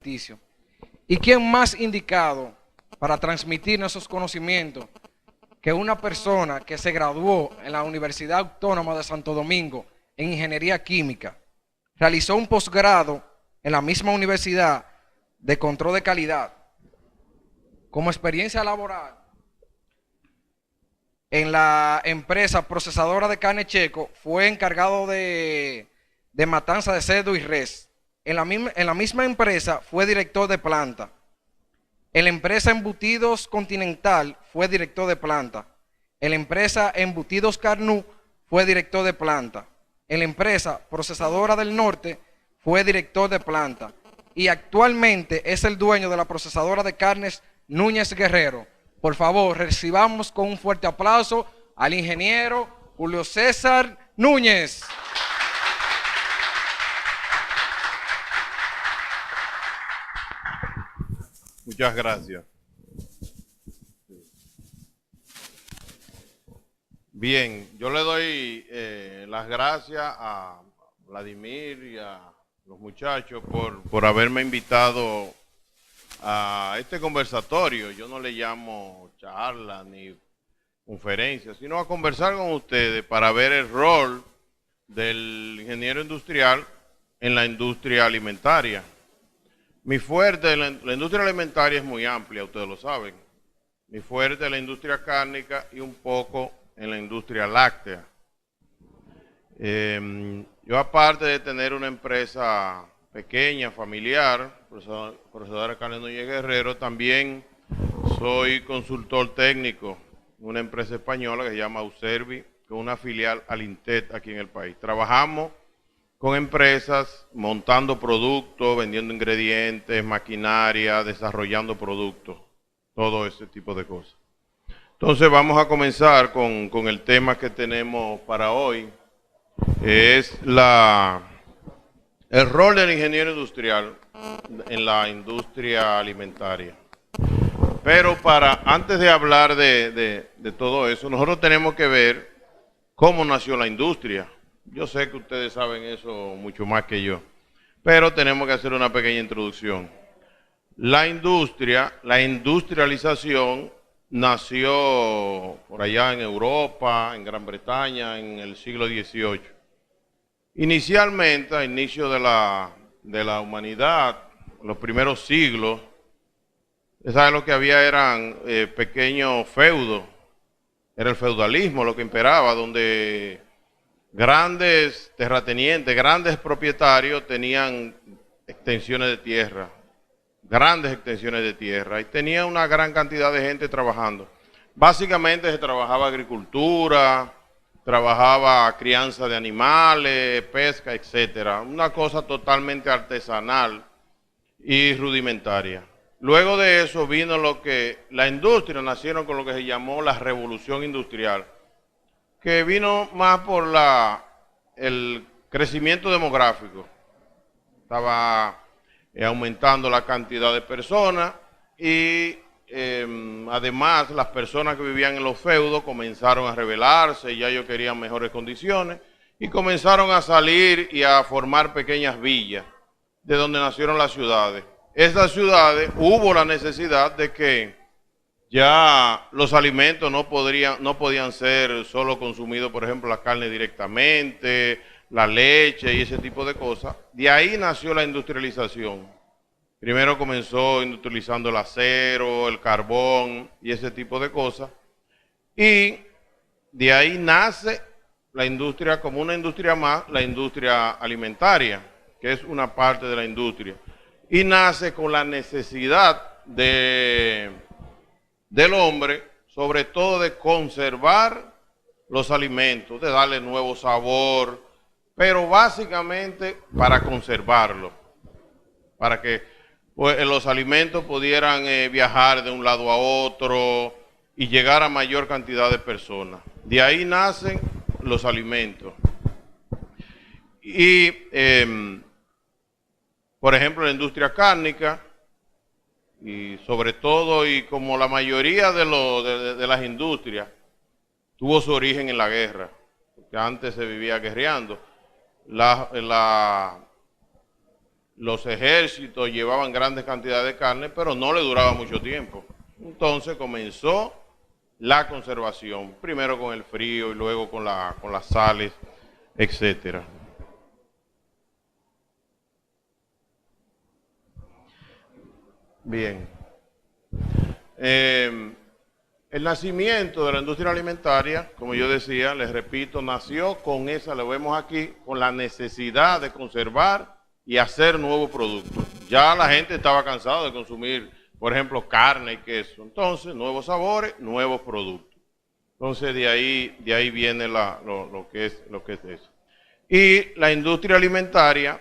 ficticio. ¿Y quién más indicado para transmitir esos conocimientos que una persona que se graduó en la Universidad Autónoma de Santo Domingo en Ingeniería Química, realizó un posgrado en la misma universidad de control de calidad, como experiencia laboral en la empresa procesadora de carne Checo, fue encargado de matanza de cerdo y res? En la misma empresa fue director de planta. En la empresa Embutidos Continental fue director de planta. En la empresa Embutidos Carnú fue director de planta. En la empresa Procesadora del Norte fue director de planta. Y actualmente es el dueño de la procesadora de carnes Núñez Guerrero. Por favor, recibamos con un fuerte aplauso al ingeniero Julio César Núñez. Muchas gracias. Bien, yo le doy las gracias a Vladimir y a los muchachos por haberme invitado a este conversatorio. Yo no le llamo charla ni conferencia, sino a conversar con ustedes para ver el rol del ingeniero industrial en la industria alimentaria. Mi fuerte en la industria alimentaria es muy amplia, ustedes lo saben. Mi fuerte es la industria cárnica y un poco en la industria láctea. Yo, aparte de tener una empresa pequeña, familiar, procesadora de carne Núñez Guerrero, también soy consultor técnico en una empresa española que se llama Uservi, que es una filial al Intet aquí en el país. Trabajamos con empresas montando productos, vendiendo ingredientes, maquinaria, desarrollando productos, todo ese tipo de cosas. Entonces vamos a comenzar con el tema que tenemos para hoy. Es el rol del ingeniero industrial en la industria alimentaria. Pero antes de hablar de todo eso, nosotros tenemos que ver cómo nació la industria. Yo sé que ustedes saben eso mucho más que yo, pero tenemos que hacer una pequeña introducción. La industrialización nació por allá en Europa, en Gran Bretaña, en el siglo XVIII. Inicialmente, a inicio de la humanidad, los primeros siglos, ¿saben? Lo que había eran pequeños feudos. Era el feudalismo lo que imperaba, donde grandes terratenientes, grandes propietarios tenían extensiones de tierra, grandes extensiones de tierra, y tenía una gran cantidad de gente trabajando. Básicamente se trabajaba agricultura, trabajaba crianza de animales, pesca, etcétera. Una cosa totalmente artesanal y rudimentaria. Luego de eso vino la industria, nacieron con lo que se llamó la revolución industrial, que vino más por el crecimiento demográfico. Estaba aumentando la cantidad de personas y además las personas que vivían en los feudos comenzaron a rebelarse y ya ellos querían mejores condiciones y comenzaron a salir y a formar pequeñas villas de donde nacieron las ciudades. Esas ciudades hubo la necesidad de que ya los alimentos no podían ser solo consumidos, por ejemplo, la carne directamente, la leche y ese tipo de cosas. De ahí nació la industrialización. Primero comenzó industrializando el acero, el carbón y ese tipo de cosas. Y de ahí nace la industria como una industria más, la industria alimentaria, que es una parte de la industria. Y nace con la necesidad del hombre, sobre todo de conservar los alimentos, de darle nuevo sabor, pero básicamente para conservarlo, para que los alimentos pudieran viajar de un lado a otro y llegar a mayor cantidad de personas. De ahí nacen los alimentos. Y, por ejemplo, la industria cárnica, y sobre todo, y como la mayoría de las industrias, tuvo su origen en la guerra, porque antes se vivía guerreando. los ejércitos llevaban grandes cantidades de carne, pero no le duraba mucho tiempo. Entonces comenzó la conservación, primero con el frío y luego con las sales, etcétera. Bien. El nacimiento de la industria alimentaria, como yo decía, les repito, nació con esa, lo vemos aquí, con la necesidad de conservar y hacer nuevos productos. Ya la gente estaba cansada de consumir, por ejemplo, carne y queso. Entonces, nuevos sabores, nuevos productos. Entonces, de ahí viene lo que es eso. Y la industria alimentaria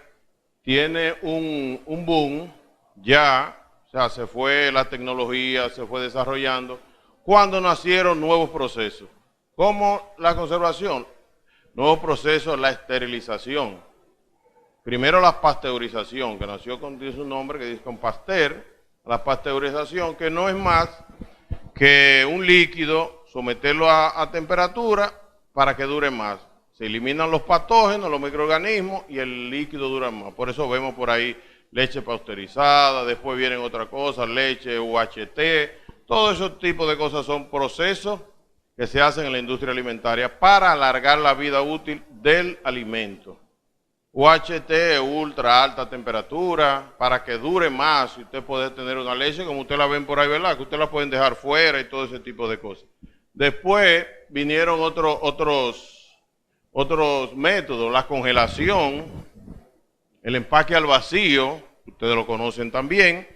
tiene un boom ya, o sea, se fue la tecnología, se fue desarrollando, cuando nacieron nuevos procesos, como la conservación, nuevos procesos, la esterilización. Primero la pasteurización, que nació con su nombre, que dice con Pasteur, la pasteurización, que no es más que un líquido, someterlo a temperatura para que dure más. Se eliminan los patógenos, los microorganismos y el líquido dura más. Por eso vemos por ahí leche pasteurizada, después vienen otras cosas, leche UHT, todo ese tipo de cosas son procesos que se hacen en la industria alimentaria para alargar la vida útil del alimento. UHT es ultra alta temperatura, para que dure más y usted puede tener una leche como usted la ven por ahí, ¿verdad? Que usted la pueden dejar fuera y todo ese tipo de cosas. Después vinieron otros métodos, la congelación, el empaque al vacío, ustedes lo conocen también,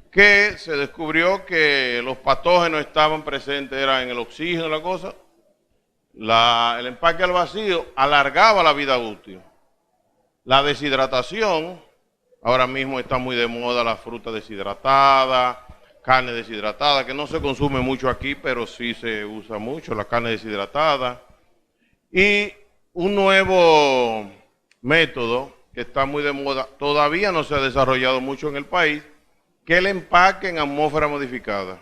que se descubrió que los patógenos estaban presentes, era en el oxígeno, la cosa. El empaque al vacío alargaba la vida útil. La deshidratación, ahora mismo está muy de moda la fruta deshidratada, carne deshidratada, que no se consume mucho aquí, pero sí se usa mucho, la carne deshidratada. Y un nuevo método que está muy de moda, todavía no se ha desarrollado mucho en el país, que el empaque en atmósfera modificada.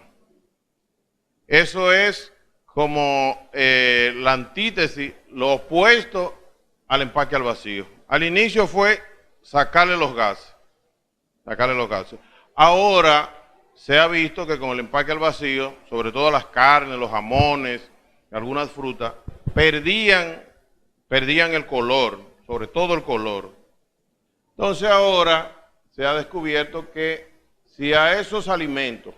Eso es como la antítesis, lo opuesto al empaque al vacío. Al inicio fue sacarle los gases. Ahora se ha visto que con el empaque al vacío, sobre todo las carnes, los jamones, algunas frutas, perdían el color, sobre todo el color. Entonces ahora se ha descubierto que si a esos alimentos,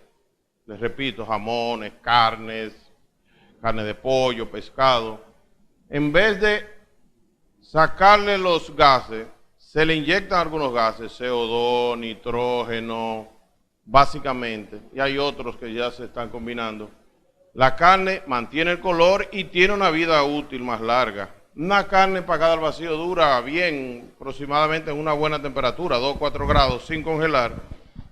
les repito, jamones, carne de pollo, pescado, en vez de sacarle los gases, se le inyectan algunos gases, CO2, nitrógeno, básicamente, y hay otros que ya se están combinando. La carne mantiene el color y tiene una vida útil más larga. Una carne empacada al vacío dura bien, aproximadamente en una buena temperatura, 2 4 grados, sin congelar,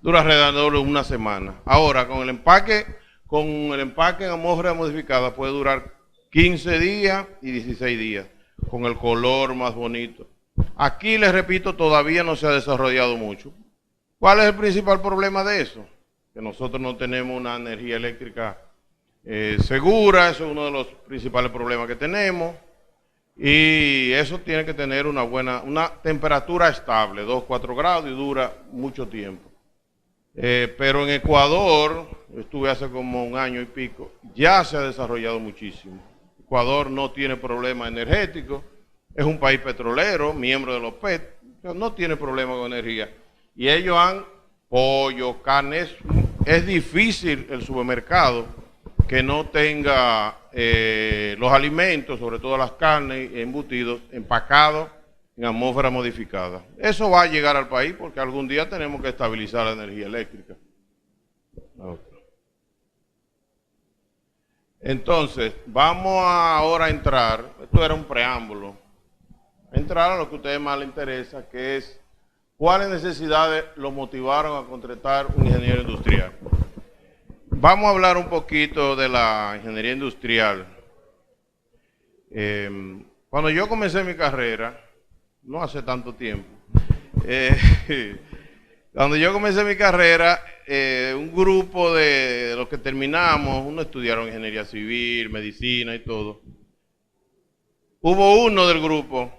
dura alrededor de una semana. Ahora, con el empaque en atmósfera modificada puede durar 15 días y 16 días, con el color más bonito. Aquí, les repito, todavía no se ha desarrollado mucho. ¿Cuál es el principal problema de eso? Que nosotros no tenemos una energía eléctrica segura, eso es uno de los principales problemas que tenemos. Y eso tiene que tener una temperatura estable, 2 4 grados y dura mucho tiempo. Pero en Ecuador, estuve hace como un año y pico, ya se ha desarrollado muchísimo. Ecuador no tiene problema energético, es un país petrolero, miembro de los OPEP, no tiene problema con energía. Y ellos pollo, carne, es difícil el supermercado que no tenga los alimentos, sobre todo las carnes, embutidos, empacados en atmósfera modificada. Eso va a llegar al país porque algún día tenemos que estabilizar la energía eléctrica. Entonces, vamos ahora a entrar, esto era un preámbulo, entrar a lo que a ustedes más les interesa, que es cuáles necesidades los motivaron a contratar un ingeniero industrial. Vamos a hablar un poquito de la ingeniería industrial. Cuando yo comencé mi carrera, no hace tanto tiempo, cuando yo comencé mi carrera, un grupo de los que terminamos, unos estudiaron ingeniería civil, medicina y todo. Hubo uno del grupo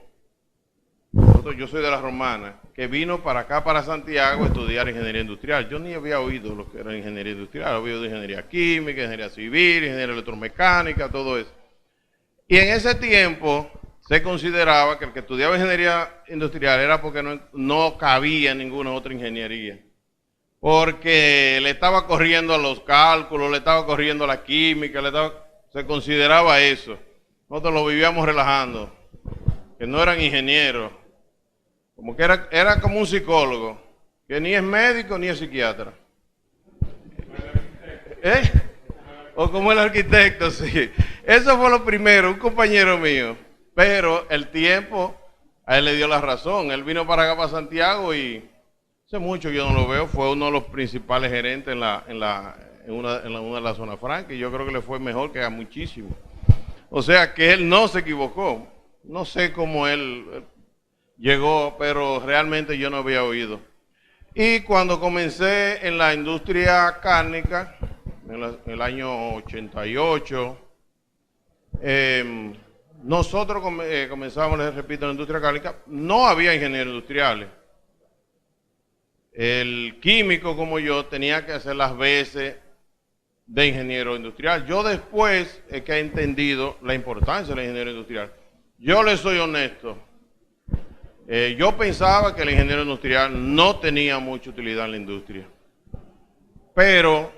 yo soy de la Romana, que vino para acá, para Santiago, a estudiar ingeniería industrial. Yo ni había oído lo que era ingeniería industrial, había oído ingeniería química, ingeniería civil, ingeniería electromecánica, todo eso. Y en ese tiempo se consideraba que el que estudiaba ingeniería industrial era porque no cabía ninguna otra ingeniería. Porque le estaba corriendo a los cálculos, le estaba corriendo a la química, se consideraba eso. Nosotros lo vivíamos relajando, que no eran ingenieros, como que era como un psicólogo, que ni es médico ni es psiquiatra. ¿Eh? O como el arquitecto, sí. Eso fue lo primero, un compañero mío. Pero el tiempo a él le dio la razón. Él vino para acá, para Santiago, y hace mucho yo no lo veo. Fue uno de los principales gerentes en una de las zonas francas, y yo creo que le fue mejor que a muchísimos. O sea que él no se equivocó. No sé cómo él llegó, pero realmente yo no había oído. Y cuando comencé en la industria cárnica, en el año 88, nosotros comenzamos, les repito, en la industria cárnica. No había ingenieros industriales. El químico como yo tenía que hacer las veces de ingeniero industrial. Yo después es que he entendido la importancia del ingeniero industrial. Yo le soy honesto. Yo pensaba que el ingeniero industrial no tenía mucha utilidad en la industria. Pero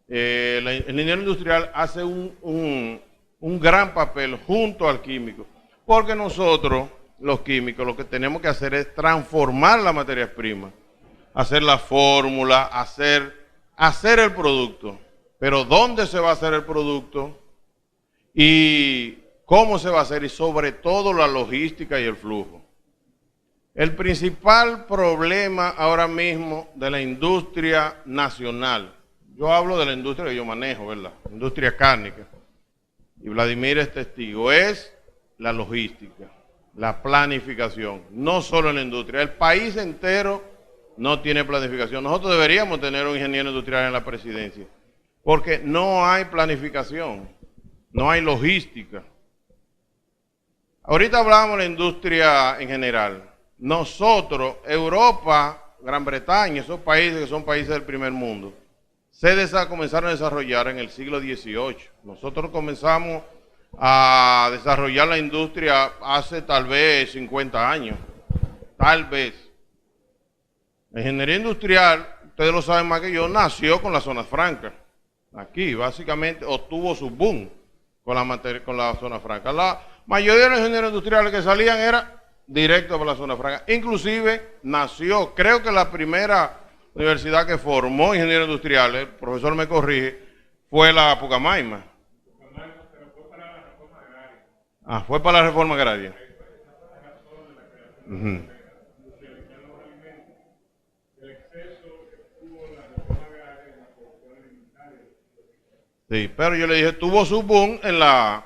el ingeniero industrial hace un gran papel junto al químico. Porque nosotros, los químicos, lo que tenemos que hacer es transformar la materia prima. Hacer la fórmula, hacer el producto. Pero ¿dónde se va a hacer el producto? Y cómo se va a hacer, y sobre todo la logística y el flujo. El principal problema ahora mismo de la industria nacional, yo hablo de la industria que yo manejo, ¿verdad? Industria cárnica, y Vladimir es testigo, es la logística, la planificación, no solo en la industria, el país entero no tiene planificación. Nosotros deberíamos tener un ingeniero industrial en la presidencia, porque no hay planificación, no hay logística. Ahorita hablamos de la industria en general. Nosotros, Europa, Gran Bretaña, esos países que son países del primer mundo, comenzaron a desarrollar en el siglo XVIII. Nosotros comenzamos a desarrollar la industria hace tal vez 50 años, tal vez. La ingeniería industrial, ustedes lo saben más que yo, nació con las zonas francas. Aquí, básicamente, obtuvo su boom con la zona franca. La mayoría de los ingenieros industriales que salían era directo para la zona franca. Inclusive nació, creo que la primera universidad que formó ingenieros industriales, el profesor me corrige, fue la Pucamaima. Pero fue para la reforma agraria. Ah, fue para la reforma agraria. Sí, pero yo le dije, tuvo su boom en la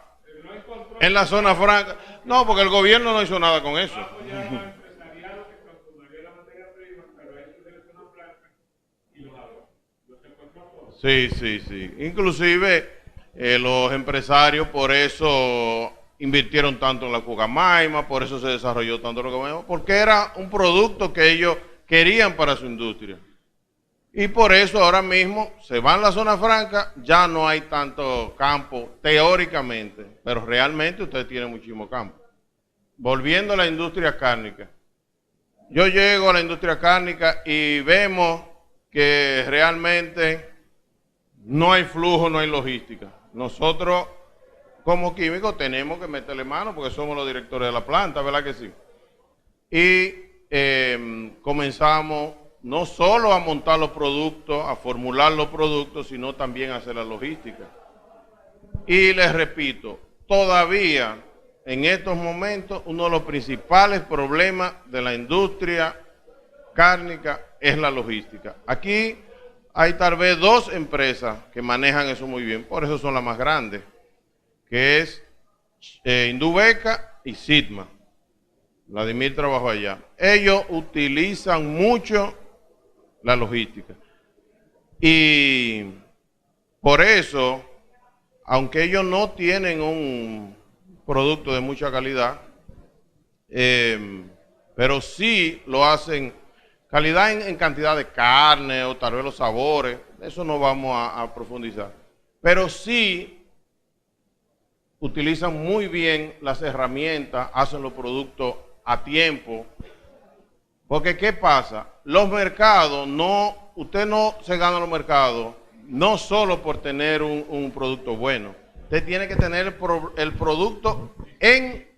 zona franca. No, porque el gobierno no hizo nada con eso. Sí, sí, sí. Inclusive los empresarios por eso invirtieron tanto en la Pucamaima, por eso se desarrolló tanto la Pucamaima, porque era un producto que ellos querían para su industria. Y por eso ahora mismo se va en la zona franca, ya no hay tanto campo teóricamente, pero realmente usted tiene muchísimo campo. Volviendo a la industria cárnica. Yo llego a la industria cárnica y vemos que realmente no hay flujo, no hay logística. Nosotros como químicos tenemos que meterle mano porque somos los directores de la planta, ¿verdad que sí? Y comenzamos no solo a montar los productos, a formular los productos, sino también a hacer la logística. Y les repito, todavía en estos momentos uno de los principales problemas de la industria cárnica es la logística. Aquí hay tal vez dos empresas que manejan eso muy bien, por eso son las más grandes, que es Indubeca y Sigma. Vladimir trabajó allá. Ellos utilizan mucho la logística. Y por eso, aunque ellos no tienen un producto de mucha calidad, pero sí lo hacen calidad en cantidad de carne o tal vez los sabores, eso no vamos a profundizar, pero sí utilizan muy bien las herramientas, hacen los productos a tiempo, porque ¿qué pasa? Los mercados, usted no se gana los mercados no solo por tener un producto bueno, usted tiene que tener el producto en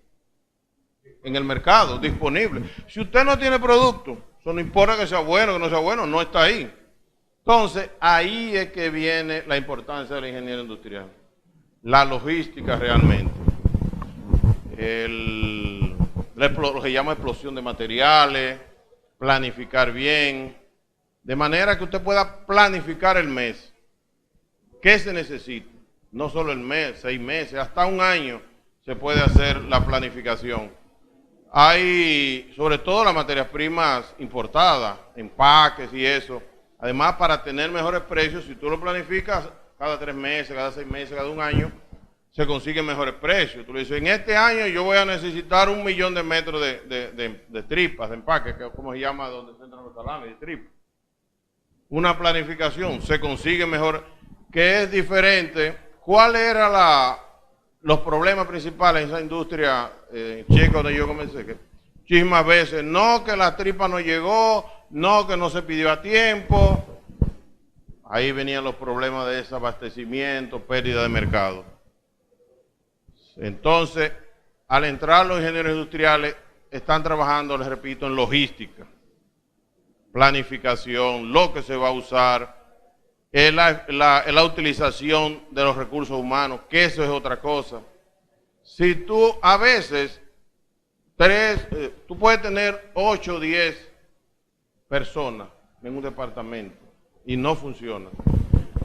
el mercado disponible. Si usted no tiene producto, eso no importa que sea bueno o que no sea bueno, no está ahí. Entonces, ahí es que viene la importancia del ingeniero industrial. La logística realmente. Lo que llama explosión de materiales, planificar bien, de manera que usted pueda planificar el mes. ¿Qué se necesita? No solo el mes, 6 meses, hasta un año se puede hacer la planificación. Hay, sobre todo las materias primas importadas, empaques y eso. Además, para tener mejores precios, si tú lo planificas cada 3 meses, cada 6 meses, cada un año, se consiguen mejores precios. Tú le dices, en este año yo voy a necesitar 1 millón de metros de tripas, de empaques, que es como se llama donde se entran los salames, de tripas. Una planificación, se consigue mejor, que es diferente. ¿Cuáles eran los problemas principales en esa industria checa donde yo comencé? Que muchísimas veces, no que la tripa no llegó, no que no se pidió a tiempo. Ahí venían los problemas de desabastecimiento, pérdida de mercado. Entonces, al entrar los ingenieros industriales, están trabajando, les repito, en logística, planificación, lo que se va a usar, la utilización de los recursos humanos, que eso es otra cosa. Si tú a veces, tú puedes tener 8 o 10 personas en un departamento y no funciona.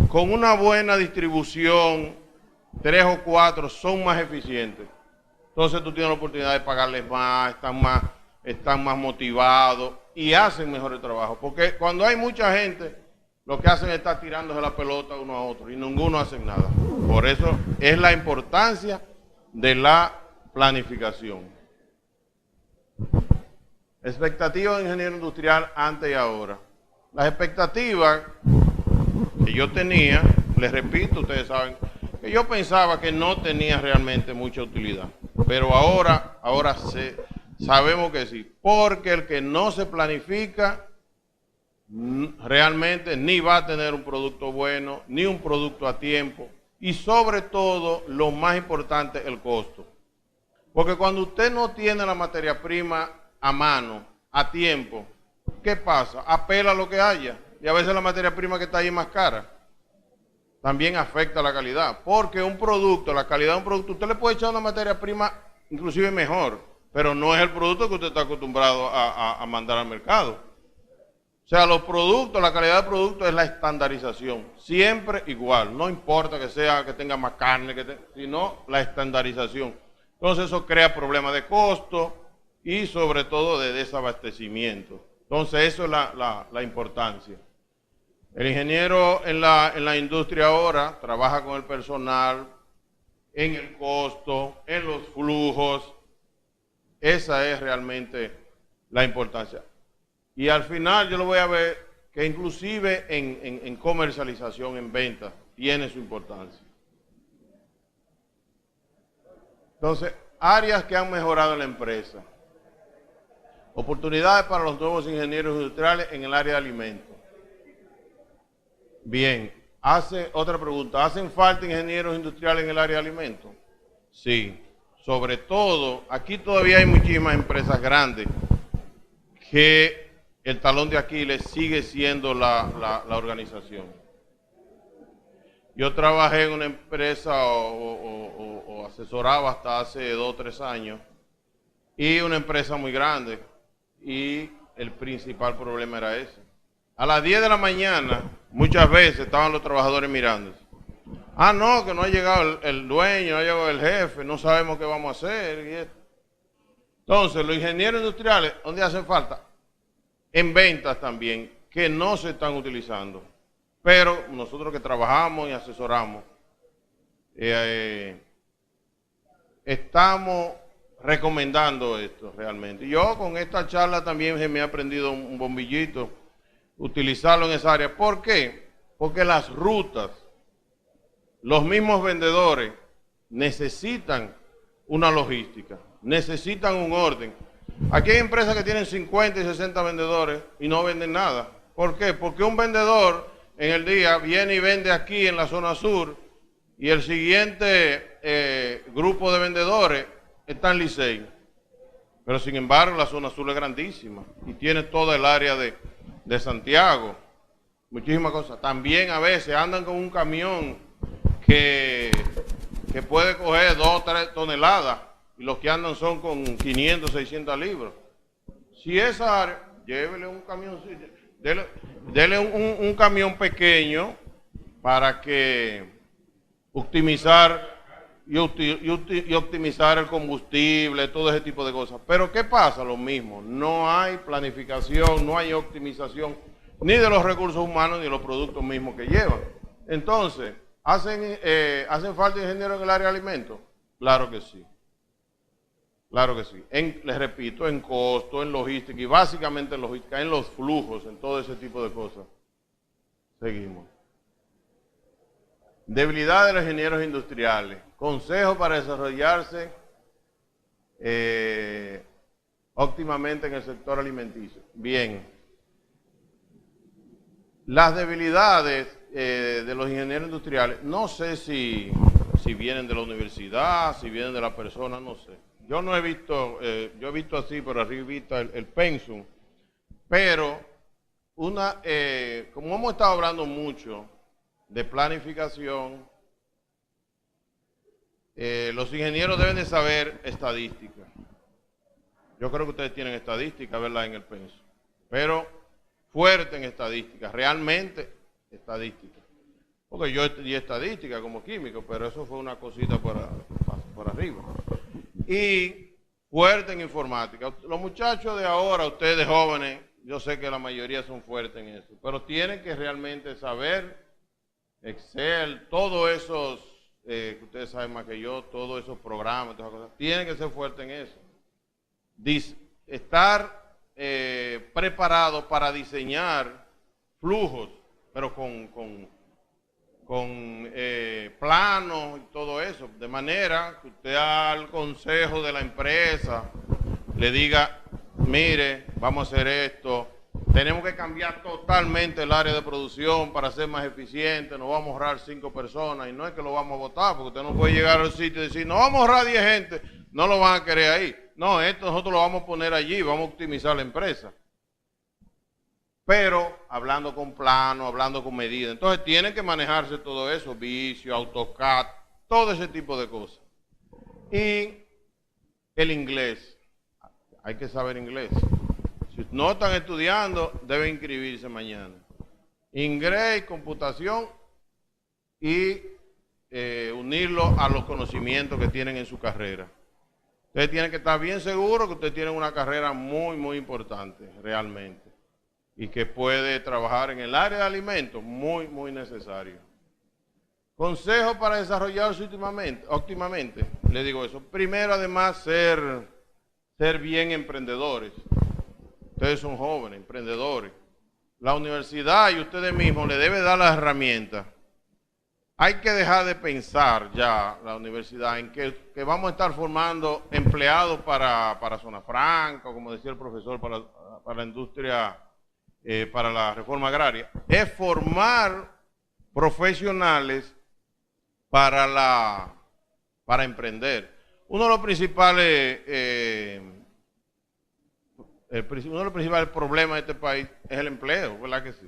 Con una buena distribución, 3 o 4 son más eficientes. Entonces tú tienes la oportunidad de pagarles más, están más motivados y hacen mejor el trabajo. Porque cuando hay mucha gente, lo que hacen es estar tirándose la pelota uno a otro y ninguno hace nada. Por eso es la importancia de la planificación. Expectativas de ingeniero industrial antes y ahora. Las expectativas que yo tenía, les repito, ustedes saben, que yo pensaba que no tenía realmente mucha utilidad. Pero ahora sabemos que sí. Porque el que no se planifica realmente ni va a tener un producto bueno, ni un producto a tiempo. Y sobre todo, lo más importante, el costo. Porque cuando usted no tiene la materia prima a mano, a tiempo, ¿qué pasa? Apela a lo que haya. Y a veces la materia prima que está ahí es más cara. También afecta la calidad. Porque un producto, la calidad de un producto, usted le puede echar una materia prima inclusive mejor, pero no es el producto que usted está acostumbrado a mandar al mercado. O sea, los productos, la calidad del producto es la estandarización. Siempre igual. No importa que tenga más carne, sino la estandarización. Entonces eso crea problemas de costo y sobre todo de desabastecimiento. Entonces eso es la importancia. El ingeniero en la industria ahora trabaja con el personal, en el costo, en los flujos. Esa es realmente la importancia. Y al final yo lo voy a ver que inclusive en comercialización, en venta, tiene su importancia. Entonces, áreas que han mejorado en la empresa. Oportunidades para los nuevos ingenieros industriales en el área de alimentos. Bien, otra pregunta. ¿Hacen falta ingenieros industriales en el área de alimentos? Sí. Sobre todo, aquí todavía hay muchísimas empresas grandes que el talón de Aquiles sigue siendo la organización. Yo trabajé en una empresa o asesoraba hasta hace 2 o 3 años y una empresa muy grande y el principal problema era ese. A las 10 de la mañana muchas veces estaban los trabajadores mirándose. Ah, no, que no ha llegado el dueño, no ha llegado el jefe, no sabemos qué vamos a hacer. Y esto. Entonces, los ingenieros industriales, ¿dónde hacen falta? En ventas también, que no se están utilizando. Pero nosotros que trabajamos y asesoramos, estamos recomendando esto realmente. Yo con esta charla también me he aprendido un bombillito, utilizarlo en esa área. ¿Por qué? Porque las rutas, los mismos vendedores necesitan una logística, necesitan un orden. Aquí hay empresas que tienen 50 y 60 vendedores y no venden nada. ¿Por qué? Porque un vendedor en el día viene y vende aquí en la zona sur y el siguiente grupo de vendedores está en Licey. Pero sin embargo la zona sur es grandísima y tiene toda el área de Santiago. Muchísimas cosas. También a veces andan con un camión que puede coger 2 o 3 toneladas y los que andan son con 500, 600 libras. Si esa área, llévele un camión, dele un camión pequeño para que optimizar y optimizar el combustible, todo ese tipo de cosas. Pero ¿qué pasa? Lo mismo, no hay planificación, no hay optimización ni de los recursos humanos ni de los productos mismos que llevan. Entonces, ¿hacen falta ingenieros en el área de alimentos? Claro que sí. Claro que sí. Les repito, en costo, en logística y básicamente en logística, en los flujos, en todo ese tipo de cosas. Seguimos. Debilidad de los ingenieros industriales. Consejo para desarrollarse óptimamente en el sector alimenticio. Bien. Las debilidades de los ingenieros industriales, no sé si vienen de la universidad, si vienen de la persona, no sé. Yo no he visto, yo he visto así por arriba el pensum, pero como hemos estado hablando mucho de planificación, los ingenieros deben de saber estadística. Yo creo que ustedes tienen estadística, ¿verdad?, en el pensum, pero fuerte en estadística, realmente estadística. Porque yo estudié estadística como químico, pero eso fue una cosita por arriba. Y fuerte en informática. Los muchachos de ahora, ustedes jóvenes, yo sé que la mayoría son fuertes en eso, pero tienen que realmente saber Excel, todos esos, que ustedes saben más que yo, todos esos programas, todas esas cosas, tienen que ser fuertes en eso. Estar preparado para diseñar flujos, pero con planos y todo eso, de manera que usted al consejo de la empresa le diga, mire, vamos a hacer esto, tenemos que cambiar totalmente el área de producción para ser más eficiente, nos vamos a ahorrar 5 personas, y no es que lo vamos a votar, porque usted no puede llegar al sitio y decir, no vamos a ahorrar 10 gente, no lo van a querer ahí. No, esto nosotros lo vamos a poner allí, vamos a optimizar la empresa. Pero hablando con plano, hablando con medidas. Entonces tiene que manejarse todo eso, Visio, AutoCAD, todo ese tipo de cosas. Y el inglés. Hay que saber inglés. Si no están estudiando, deben inscribirse mañana. Inglés, computación y unirlo a los conocimientos que tienen en su carrera. Ustedes tienen que estar bien seguros que ustedes tienen una carrera muy, muy importante, realmente. Y que puede trabajar en el área de alimentos, muy, muy necesario. Consejo para desarrollarse óptimamente, le digo eso. Primero, además, ser bien emprendedores. Ustedes son jóvenes, emprendedores. La universidad y ustedes mismos le deben dar las herramientas. Hay que dejar de pensar ya, la universidad, en que vamos a estar formando empleados para Zona Franca, o como decía el profesor, para la industria, para la reforma agraria. Es formar profesionales para emprender. Uno de los principales problemas de este país es el empleo, ¿verdad que sí?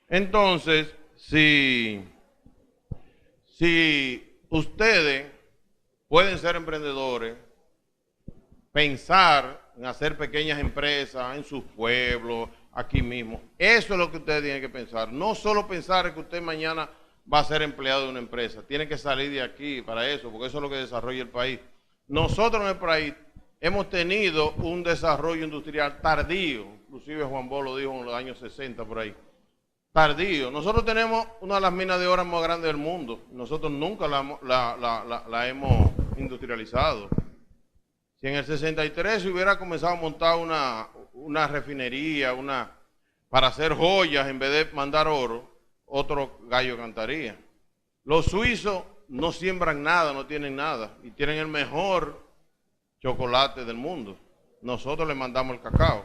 Entonces, si ustedes pueden ser emprendedores, pensar en hacer pequeñas empresas en sus pueblos, aquí mismo, eso es lo que ustedes tienen que pensar. No solo pensar en que usted mañana va a ser empleado de una empresa, tiene que salir de aquí para eso, porque eso es lo que desarrolla el país. Nosotros en el país hemos tenido un desarrollo industrial tardío, inclusive Juan Bosch lo dijo en los años 60 por ahí. Tardío. Nosotros tenemos una de las minas de oro más grandes del mundo. Nosotros nunca la hemos industrializado. Si en el 63 se hubiera comenzado a montar una refinería, para hacer joyas en vez de mandar oro, otro gallo cantaría. Los suizos no siembran nada, no tienen nada, y tienen el mejor chocolate del mundo. Nosotros les mandamos el cacao.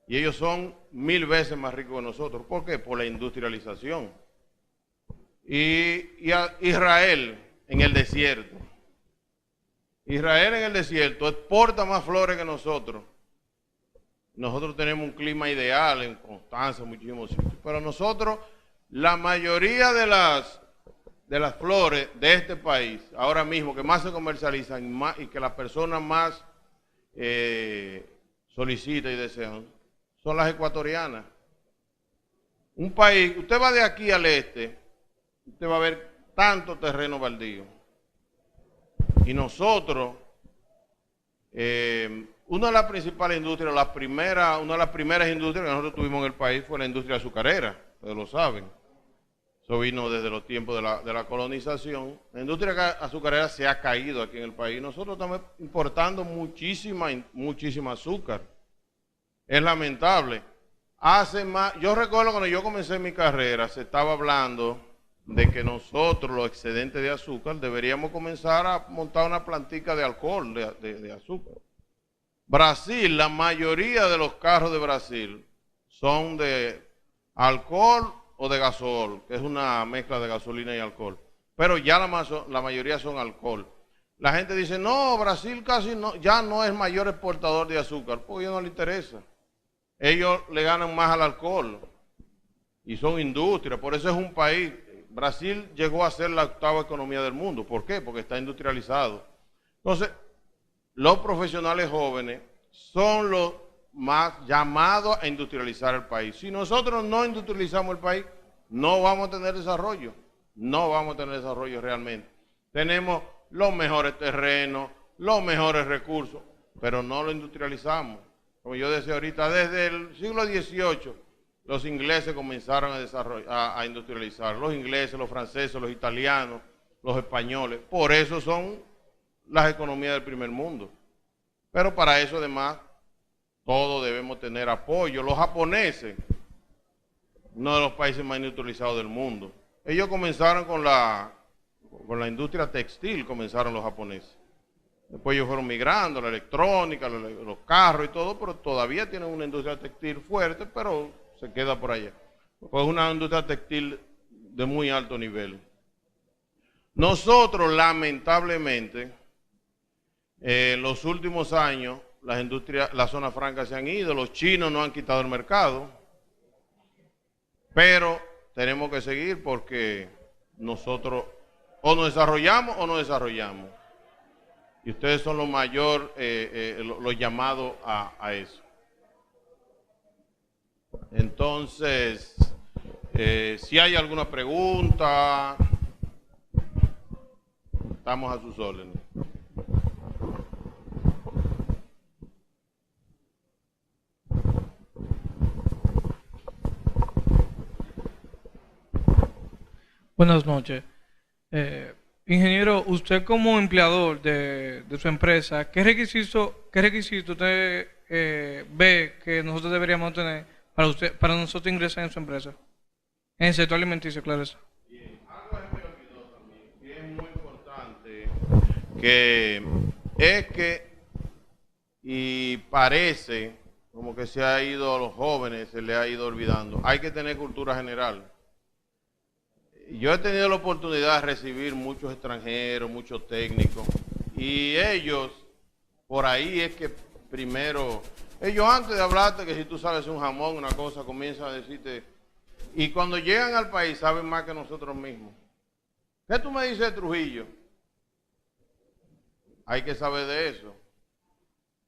Y ellos son 1000 veces más ricos que nosotros. ¿Por qué? Por la industrialización. Y a Israel en el desierto. Israel en el desierto exporta más flores que nosotros. Nosotros tenemos un clima ideal en Constanza, muchísimos sitios. Pero nosotros, la mayoría de las flores de este país, ahora mismo, que más se comercializan y que las personas más solicitan y desean, son las ecuatorianas. Un país, usted va de aquí al este, usted va a ver tanto terreno baldío. Y nosotros, una de las principales industrias, una de las primeras industrias que nosotros tuvimos en el país fue la industria azucarera, ustedes lo saben. Eso vino desde los tiempos de la colonización. La industria azucarera se ha caído aquí en el país. Nosotros estamos importando muchísima azúcar. Es lamentable. Yo recuerdo cuando yo comencé mi carrera, se estaba hablando de que nosotros, los excedentes de azúcar, deberíamos comenzar a montar una plantica de alcohol, de azúcar. Brasil, la mayoría de los carros de Brasil son de alcohol o de gasol, que es una mezcla de gasolina y alcohol. Pero ya la mayoría son alcohol. La gente dice, no, Brasil ya no es mayor exportador de azúcar, porque a ellos no les interesa. Ellos le ganan más al alcohol y son industrias, por eso es un país. Brasil llegó a ser la 8ª economía del mundo. ¿Por qué? Porque está industrializado. Entonces, los profesionales jóvenes son los más llamados a industrializar el país. Si nosotros no industrializamos el país, no vamos a tener desarrollo. No vamos a tener desarrollo realmente. Tenemos los mejores terrenos, los mejores recursos, pero no lo industrializamos. Como yo decía ahorita, desde el siglo XVIII, los ingleses comenzaron a industrializar. Los ingleses, los franceses, los italianos, los españoles. Por eso son las economías del primer mundo. Pero para eso además, todos debemos tener apoyo. Los japoneses, uno de los países más industrializados del mundo. Ellos comenzaron con la industria textil, comenzaron los japoneses. Después ellos fueron migrando, la electrónica, los carros y todo, pero todavía tienen una industria textil fuerte, pero se queda por allá. Pues es una industria textil de muy alto nivel. Nosotros, lamentablemente, en los últimos años, las zonas francas se han ido, los chinos no han quitado el mercado, pero tenemos que seguir porque nosotros o nos desarrollamos o no desarrollamos. Y ustedes son los llamados a eso. Entonces, si hay alguna pregunta, estamos a sus órdenes. Buenas noches. Ingeniero, usted como empleador de su empresa, ¿qué requisito usted ve que nosotros deberíamos tener para nosotros ingresar en su empresa? En el sector alimenticio, claro está. Bien, algo que me olvidó también, que es muy importante, que es que, y parece como que se ha ido a los jóvenes, se le ha ido olvidando, hay que tener cultura general. Yo he tenido la oportunidad de recibir muchos extranjeros, muchos técnicos, y ellos, por ahí es que primero, ellos antes de hablarte que si tú sabes un jamón, una cosa, comienzan a decirte, y cuando llegan al país saben más que nosotros mismos. ¿Qué tú me dices de Trujillo? Hay que saber de eso.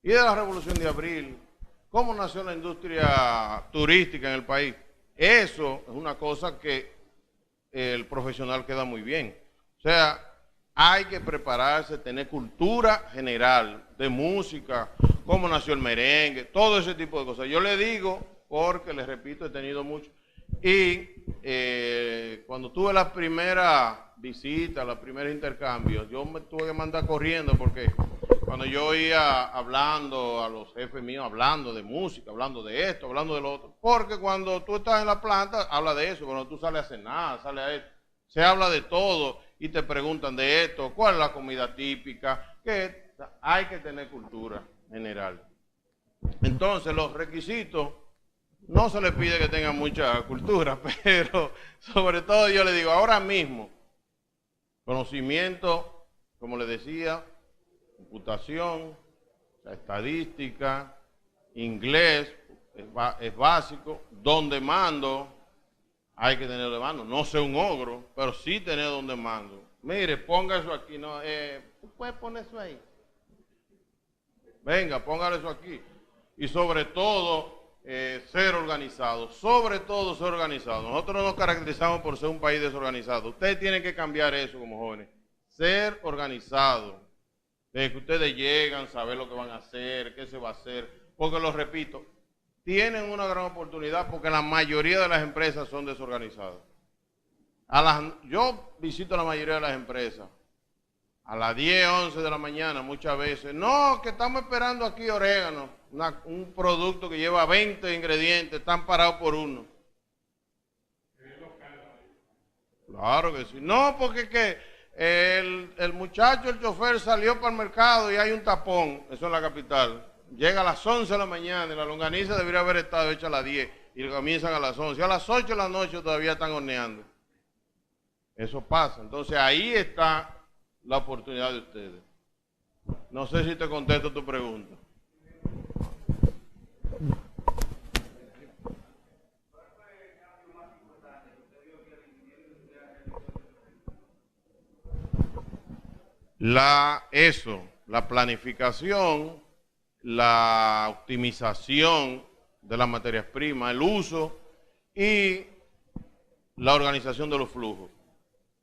Y de la Revolución de Abril, cómo nació la industria turística en el país. Eso es una cosa que el profesional queda muy bien. O sea, hay que prepararse, tener cultura general de música, cómo nació el merengue, todo ese tipo de cosas. Yo le digo, porque les repito, he tenido mucho. Y cuando tuve la primera visita, los primeros intercambios, yo me tuve que mandar corriendo porque cuando yo oía hablando a los jefes míos, hablando de música, hablando de esto, hablando de lo otro, porque cuando tú estás en la planta, habla de eso, cuando tú sales a cenar, sales a esto, se habla de todo y te preguntan de esto, cuál es la comida típica, que hay que tener cultura general. Entonces, los requisitos, no se les pide que tengan mucha cultura, pero sobre todo yo le digo, ahora mismo, conocimiento, como le decía, computación, estadística, inglés, es básico, don de mando, hay que tener de mando, no ser un ogro, pero sí tener don de mando. Mire, ponga eso aquí, no, ¿tú puedes poner eso ahí? Venga, póngale eso aquí. Y sobre todo, ser organizado, sobre todo ser organizado. Nosotros no nos caracterizamos por ser un país desorganizado. Ustedes tienen que cambiar eso como jóvenes, ser organizado. Desde que ustedes llegan, saber lo que van a hacer, qué se va a hacer, porque lo repito, tienen una gran oportunidad porque la mayoría de las empresas son desorganizadas. Yo visito la mayoría de las empresas a las 10, 11 de la mañana muchas veces. No, que estamos esperando aquí orégano, un producto que lleva 20 ingredientes, están parados por uno. Claro que sí. No, porque que el muchacho, el chofer salió para el mercado y hay un tapón, eso en la capital. Llega a las 11 de la mañana y la longaniza debería haber estado hecha a las 10 y comienzan a las 11. A las 8 de la noche todavía están horneando. Eso pasa. Entonces ahí está la oportunidad de ustedes. No sé si te contesto tu pregunta. La planificación, la optimización de las materias primas, el uso y la organización de los flujos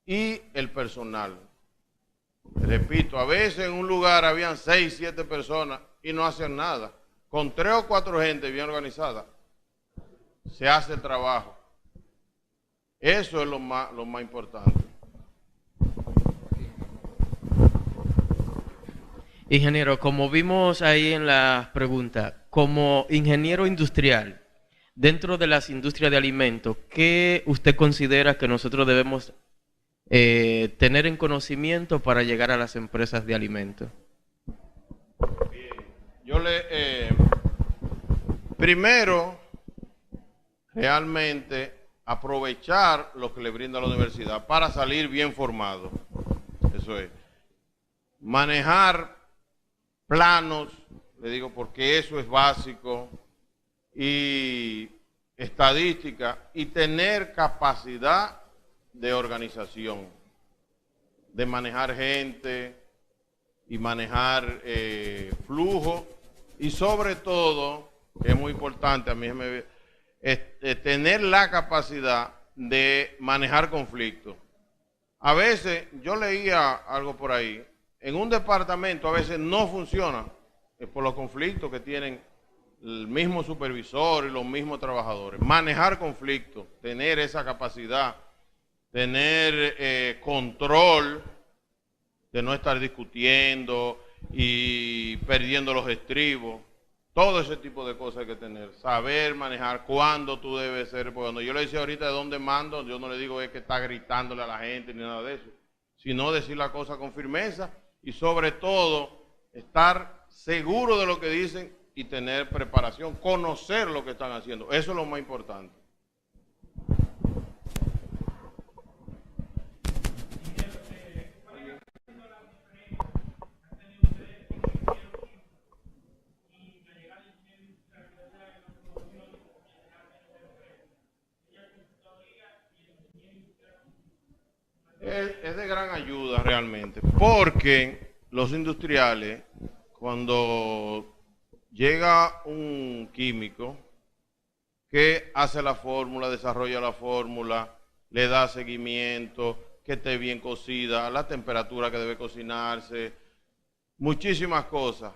y el personal. Repito, a veces en un lugar habían 6, 7 personas y no hacían nada. Con 3 o 4 gente bien organizada, se hace el trabajo. Eso es lo más importante. Ingeniero, como vimos ahí en la pregunta, como ingeniero industrial, dentro de las industrias de alimentos, ¿qué usted considera que nosotros debemos tener en conocimiento para llegar a las empresas de alimentos? Bien. Primero, realmente aprovechar lo que le brinda la universidad para salir bien formado. Eso es. Manejar planos, le digo porque eso es básico, y estadística, y tener capacidad de organización, de manejar gente y manejar flujo, y sobre todo, que es muy importante, a mí tener la capacidad de manejar conflictos. A veces, yo leía algo por ahí, en un departamento a veces no funciona por los conflictos que tienen el mismo supervisor y los mismos trabajadores. Manejar conflictos, tener esa capacidad, tener control de no estar discutiendo y perdiendo los estribos. Todo ese tipo de cosas hay que tener. Saber manejar cuándo tú debes ser. Porque cuando yo le decía ahorita de dónde mando, yo no le digo es que está gritándole a la gente ni nada de eso, sino decir la cosa con firmeza y sobre todo estar seguro de lo que dicen y tener preparación, conocer lo que están haciendo. Eso es lo más importante. Es de gran ayuda realmente, porque los industriales, cuando llega un químico que hace la fórmula, desarrolla la fórmula, le da seguimiento, que esté bien cocida, la temperatura que debe cocinarse, muchísimas cosas,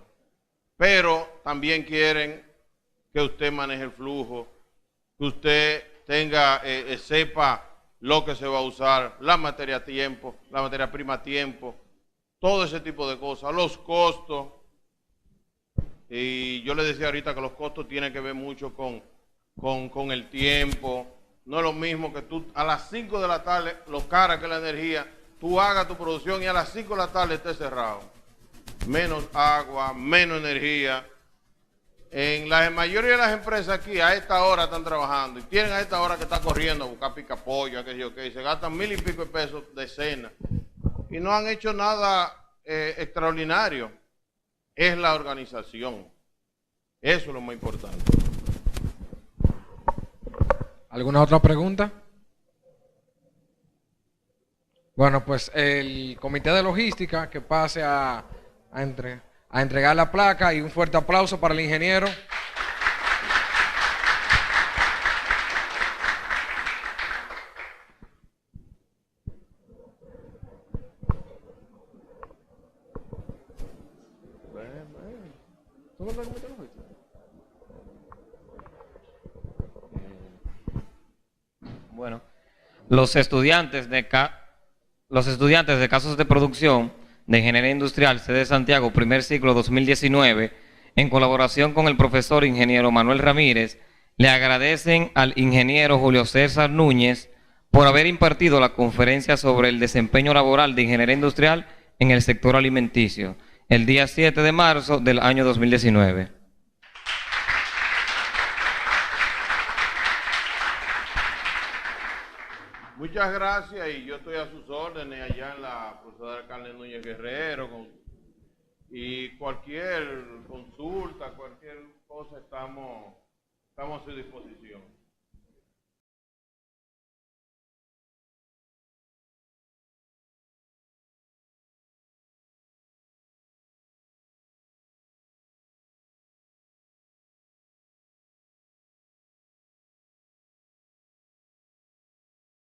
pero también quieren que usted maneje el flujo, que usted tenga, sepa lo que se va a usar, la materia prima a tiempo, todo ese tipo de cosas, los costos, Y yo le decía ahorita que los costos tienen que ver mucho con el tiempo. No es lo mismo que tú a las 5 de la tarde, lo cara que es la energía, tú hagas tu producción y a las 5 de la tarde esté cerrado. Menos agua, menos energía. En la mayoría de las empresas aquí a esta hora están trabajando y tienen a esta hora que está corriendo a buscar picapollo, y se gastan 1000 y pico de pesos de cena y no han hecho nada extraordinario. Es la organización. Eso es lo más importante. ¿Alguna otra pregunta? Bueno, pues el comité de logística que pase a entregar la placa, y un fuerte aplauso para el ingeniero. Bueno, los estudiantes de casos de producción de Ingeniería Industrial, sede Santiago, primer ciclo 2019, en colaboración con el profesor ingeniero Manuel Ramírez, le agradecen al ingeniero Julio César Núñez por haber impartido la conferencia sobre el desempeño laboral de Ingeniería Industrial en el sector alimenticio, el día 7 de marzo del año 2019. Muchas gracias y yo estoy a sus órdenes allá en la profesora Carmen Núñez Guerrero y cualquier consulta, cualquier cosa estamos a su disposición.